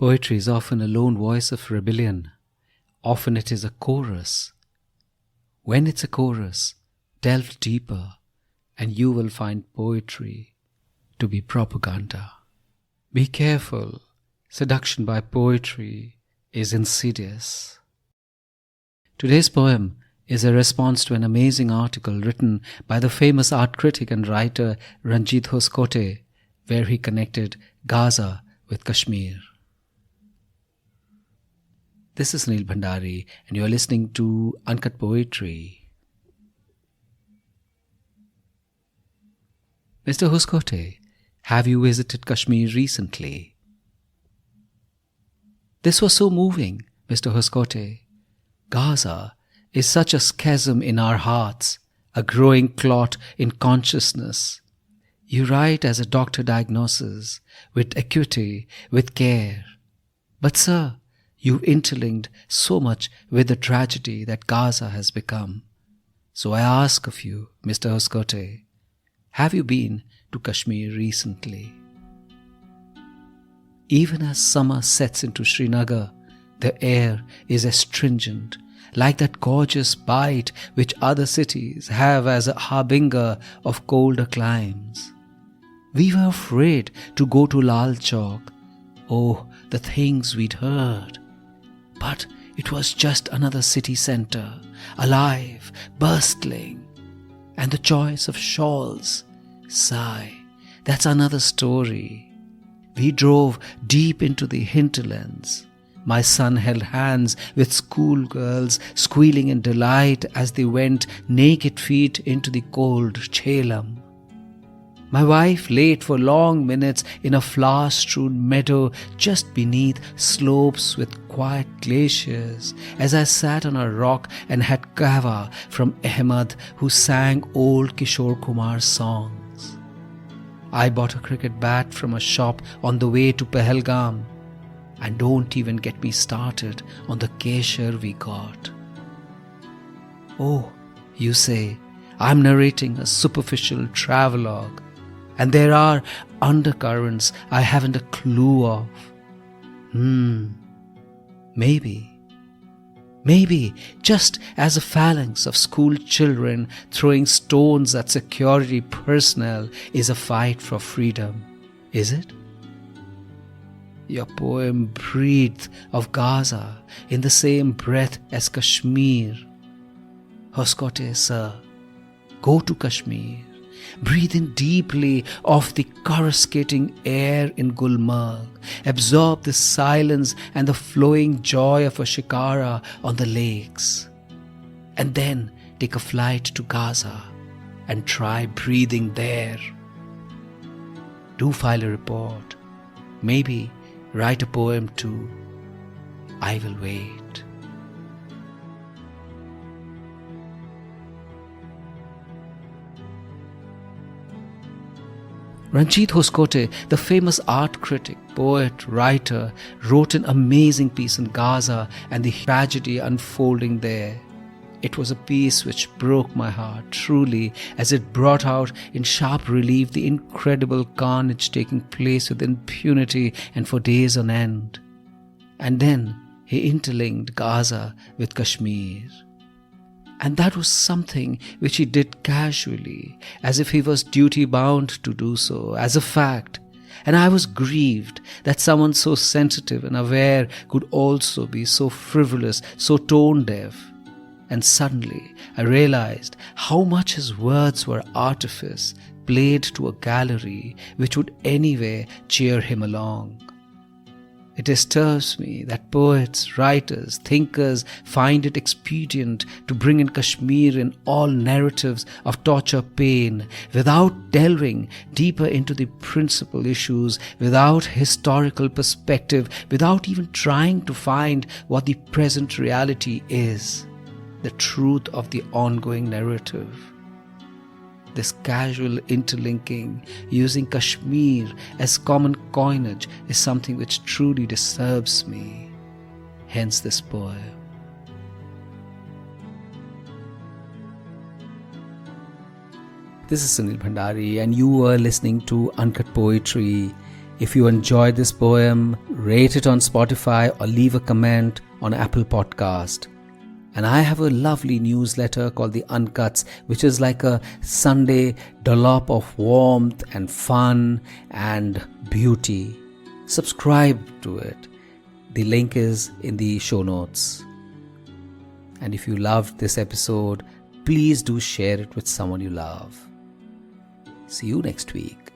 Poetry is often a lone voice of rebellion. Often it is a chorus. When it's a chorus, delve deeper and you will find poetry to be propaganda. Be careful. Seduction by poetry is insidious. Today's poem is a response to an amazing article written by the famous art critic and writer Ranjit Hoskote, where he connected Gaza with Kashmir. This is Sunil Bhandari and you are listening to Uncut Poetry. Mr. Hoskote, have you visited Kashmir recently? This was so moving, Mr. Hoskote. Gaza is such a schism in our hearts, a growing clot in consciousness. You write as a doctor diagnoses, with acuity, with care. But sir, you've interlinked so much with the tragedy that Gaza has become. So I ask of you, Mr. Hoskote, have you been to Kashmir recently? Even as summer sets into Srinagar, the air is astringent, like that gorgeous bite which other cities have as a harbinger of colder climes. We were afraid to go to Lal Chowk. Oh, the things we'd heard. But it was just another city centre, alive, bustling. And the choice of shawls, sigh, that's another story. We drove deep into the hinterlands. My son held hands with schoolgirls, squealing in delight as they went naked feet into the cold Jhelum. My wife laid for long minutes in a flower-strewn meadow just beneath slopes with quiet glaciers as I sat on a rock and had kahwa from Ahmed, who sang old Kishore Kumar songs. I bought a cricket bat from a shop on the way to Pahalgam. And don't even get me started on the kesher we got. Oh, you say, I'm narrating a superficial travelogue, and there are undercurrents I haven't a clue of. Maybe, just as a phalanx of school children throwing stones at security personnel is a fight for freedom, is it? Your poem breathed of Gaza in the same breath as Kashmir. Hoskote, sir, go to Kashmir. Breathe in deeply of the coruscating air in Gulmarg. Absorb the silence and the flowing joy of a shikara on the lakes. And then take a flight to Gaza and try breathing there. Do file a report. Maybe write a poem too. I will wait. Ranjit Hoskote, the famous art critic, poet, writer, wrote an amazing piece on Gaza and the tragedy unfolding there. It was a piece which broke my heart, truly, as it brought out in sharp relief the incredible carnage taking place with impunity and for days on end. And then he interlinked Gaza with Kashmir. And that was something which he did casually, as if he was duty-bound to do so, as a fact. And I was grieved that someone so sensitive and aware could also be so frivolous, so tone-deaf. And suddenly I realized how much his words were artifice played to a gallery which would anyway cheer him along. It disturbs me that poets, writers, thinkers find it expedient to bring in Kashmir in all narratives of torture, pain, without delving deeper into the principal issues, without historical perspective, without even trying to find what the present reality is. The truth of the ongoing narrative. This casual interlinking using Kashmir as common coinage is something which truly disturbs me. Hence this poem. This is Sunil Bhandari and you are listening to Uncut Poetry. If you enjoyed this poem, rate it on Spotify or leave a comment on Apple Podcast. And I have a lovely newsletter called The Uncuts, which is like a Sunday dollop of warmth and fun and beauty. Subscribe to it. The link is in the show notes. And if you loved this episode, please do share it with someone you love. See you next week.